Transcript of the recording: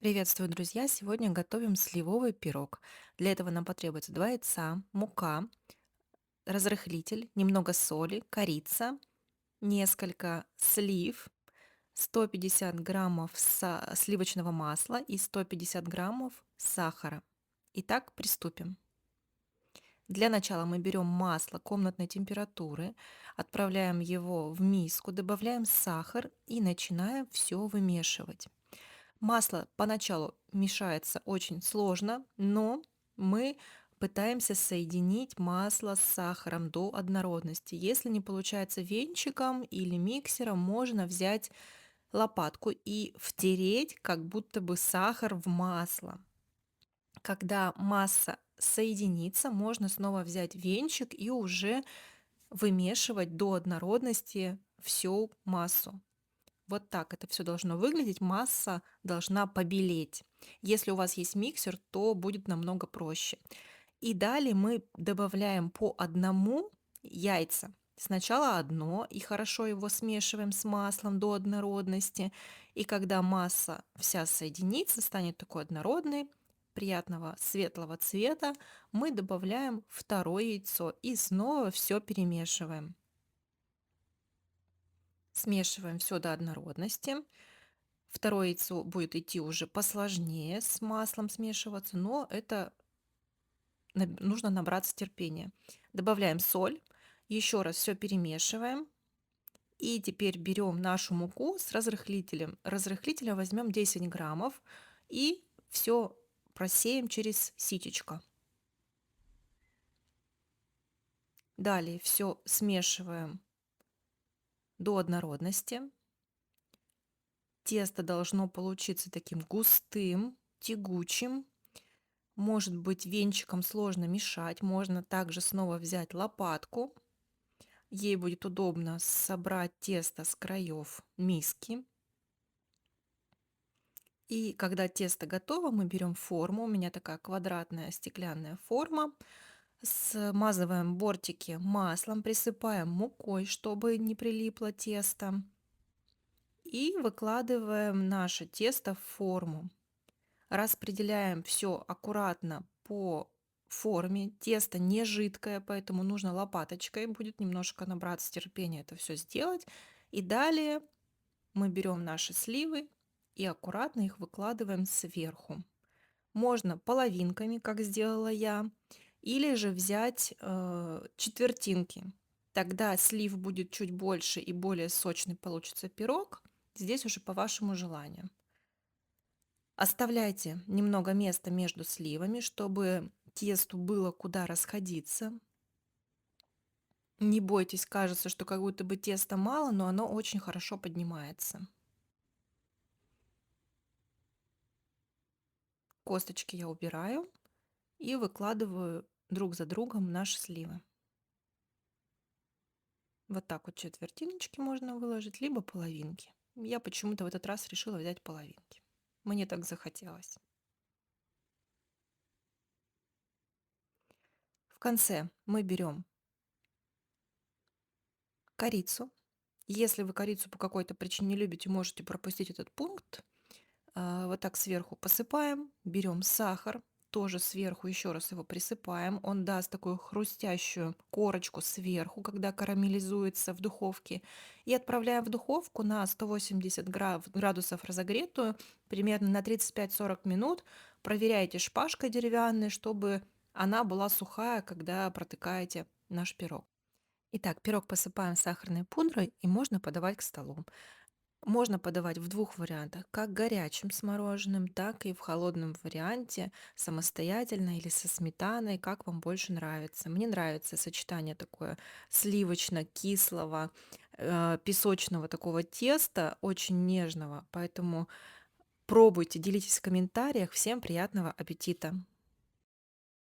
Приветствую, друзья! Сегодня готовим сливовый пирог. Для этого нам потребуется 2 яйца, мука, разрыхлитель, немного соли, корица, несколько слив, 150 граммов сливочного масла и 150 граммов сахара. Итак, приступим. Для начала мы берем масло комнатной температуры, отправляем его в миску, добавляем сахар и начинаем все вымешивать. Масло поначалу мешается очень сложно, но мы пытаемся соединить масло с сахаром до однородности. Если не получается венчиком или миксером, можно взять лопатку и втереть как будто бы сахар в масло. Когда масса соединится, можно снова взять венчик и уже вымешивать до однородности всю массу. Вот так это все должно выглядеть. Масса должна побелеть. Если у вас есть миксер, то будет намного проще. И далее мы добавляем по одному яйца. Сначала одно и хорошо его смешиваем с маслом до однородности. И когда масса вся соединится, станет такой однородной, приятного светлого цвета, мы добавляем второе яйцо и снова все перемешиваем. Смешиваем все до однородности. Второе яйцо будет идти уже посложнее, с маслом смешиваться, но это нужно набраться терпения. Добавляем соль, еще раз все перемешиваем. И теперь берем нашу муку с разрыхлителем. Разрыхлителя возьмем 10 граммов и все просеем через ситечко. Далее все смешиваем до однородности. Тесто должно получиться таким густым, тягучим. Может быть, венчиком сложно мешать. Можно также снова взять лопатку. Ей будет удобно собрать тесто с краев миски. И когда тесто готово, мы берем форму. У меня такая квадратная стеклянная форма. Смазываем бортики маслом, присыпаем мукой, чтобы не прилипло тесто. И выкладываем наше тесто в форму. Распределяем все аккуратно по форме. Тесто не жидкое, поэтому нужно лопаточкой будет немножко набраться терпения это все сделать. И далее мы берем наши сливы и аккуратно их выкладываем сверху. Можно половинками, как сделала я, или же взять четвертинки. Тогда слив будет чуть больше и более сочный получится пирог. Здесь уже по вашему желанию. Оставляйте немного места между сливами, чтобы тесту было куда расходиться. Не бойтесь, кажется, что как будто бы теста мало, но оно очень хорошо поднимается. Косточки я убираю и выкладываю друг за другом наши сливы. Вот так вот четвертиночки можно выложить, либо половинки. Я почему-то в этот раз решила взять половинки. Мне так захотелось. В конце мы берем корицу. Если вы корицу по какой-то причине не любите, можете пропустить этот пункт. Вот так сверху посыпаем, берем сахар, тоже сверху еще раз его присыпаем. Он даст такую хрустящую корочку сверху, когда карамелизуется в духовке. И отправляем в духовку на 180 градусов разогретую примерно на 35-40 минут. Проверяйте шпажкой деревянной, чтобы она была сухая, когда протыкаете наш пирог. Итак, пирог посыпаем сахарной пудрой и можно подавать к столу. Можно подавать в двух вариантах, как горячим с мороженым, так и в холодном варианте, самостоятельно или со сметаной, как вам больше нравится. Мне нравится сочетание такое сливочно-кислого, песочного такого теста, очень нежного, поэтому пробуйте, делитесь в комментариях. Всем приятного аппетита!